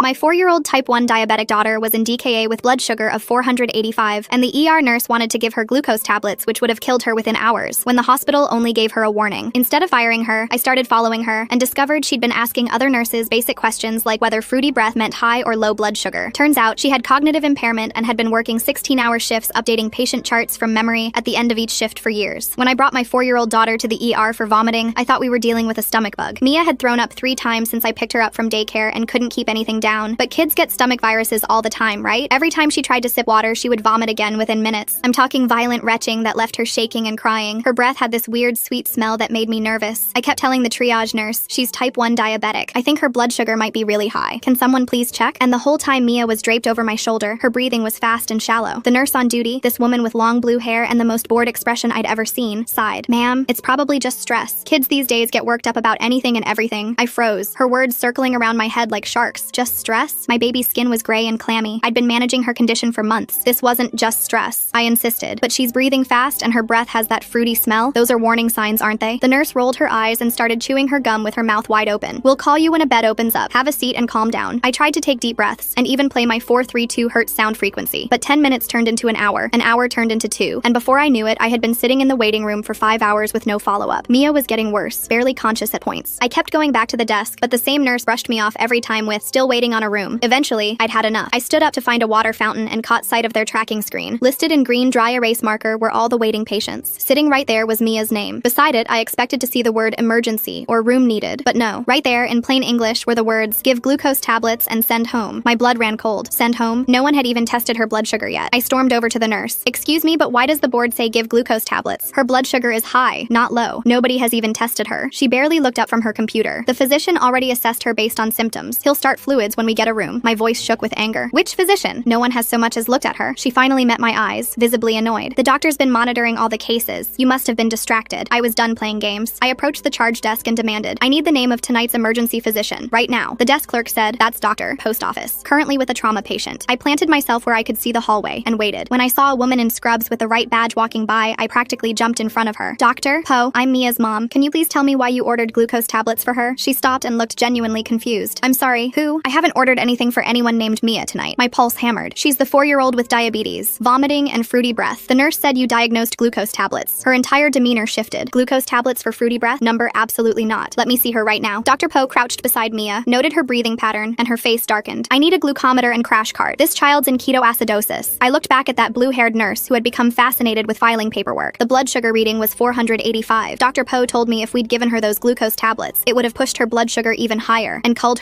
My 4-year-old type 1 diabetic daughter was in DKA with blood sugar of 485, and the ER nurse wanted to give her glucose tablets, which would have killed her within hours, when the hospital only gave her a warning. Instead of firing her, I started following her and discovered she'd been asking other nurses basic questions like whether fruity breath meant high or low blood sugar. Turns out she had cognitive impairment and had been working 16-hour shifts updating patient charts from memory at the end of each shift for years. When I brought my 4-year-old daughter to the ER for vomiting, I thought we were dealing with a stomach bug. Mia had thrown up 3 times since I picked her up from daycare and couldn't keep anything down. But kids get stomach viruses all the time, right? Every time she tried to sip water, she would vomit again within minutes. I'm talking violent retching that left her shaking and crying. Her breath had this weird sweet smell that made me nervous. I kept telling the triage nurse, she's type 1 diabetic. I think her blood sugar might be really high. Can someone please check? And the whole time Mia was draped over my shoulder. Her breathing was fast and shallow. The nurse on duty, this woman with long blue hair and the most bored expression I'd ever seen, sighed. Ma'am, it's probably just stress. Kids these days get worked up about anything and everything. I froze, her words circling around my head like sharks. Just stress? My baby's skin was gray and clammy. I'd been managing her condition for months. This wasn't just stress. I insisted. But she's breathing fast and her breath has that fruity smell. Those are warning signs, aren't they? The nurse rolled her eyes and started chewing her gum with her mouth wide open. We'll call you when a bed opens up. Have a seat and calm down. I tried to take deep breaths and even play my 432 Hz sound frequency. But 10 minutes turned into an hour turned into 2. And before I knew it, I had been sitting in the waiting room for 5 hours with no follow-up. Mia was getting worse, barely conscious at points. I kept going back to the desk, but the same nurse brushed me off every time with, still waiting on a room. Eventually, I'd had enough. I stood up to find a water fountain and caught sight of their tracking screen. Listed in green dry erase marker were all the waiting patients. Sitting right there was Mia's name. Beside it, I expected to see the word emergency or room needed, but no. Right there, in plain English, were the words, give glucose tablets and send home. My blood ran cold. Send home? No one had even tested her blood sugar yet. I stormed over to the nurse. Excuse me, but why does the board say give glucose tablets? Her blood sugar is high, not low. Nobody has even tested her. She barely looked up from her computer. The physician already assessed her based on symptoms. He'll start fluids when we get a room. My voice shook with anger. Which physician? No one has so much as looked at her. She finally met my eyes, visibly annoyed. The doctor's been monitoring all the cases. You must have been distracted. I was done playing games. I approached the charge desk and demanded, I need the name of tonight's emergency physician, right now. The desk clerk said, that's Dr. Post Office, currently with a trauma patient. I planted myself where I could see the hallway and waited. When I saw a woman in scrubs with the right badge walking by, I practically jumped in front of her. Dr. Poe, I'm Mia's mom. Can you please tell me why you ordered glucose tablets for her? She stopped and looked genuinely confused. I'm sorry, who? I haven't ordered anything for anyone named Mia tonight. My pulse hammered. She's the 4-year-old with diabetes, vomiting, and fruity breath. The nurse said you diagnosed glucose tablets. Her entire demeanor shifted. Glucose tablets for fruity breath? Number absolutely not. Let me see her right now. Dr. Poe crouched beside Mia, noted her breathing pattern, and her face darkened. I need a glucometer and crash cart. This child's in ketoacidosis. I looked back at that blue-haired nurse who had become fascinated with filing paperwork. The blood sugar reading was 485. Dr. Poe told me if we'd given her those glucose tablets, it would have pushed her blood sugar even higher and culled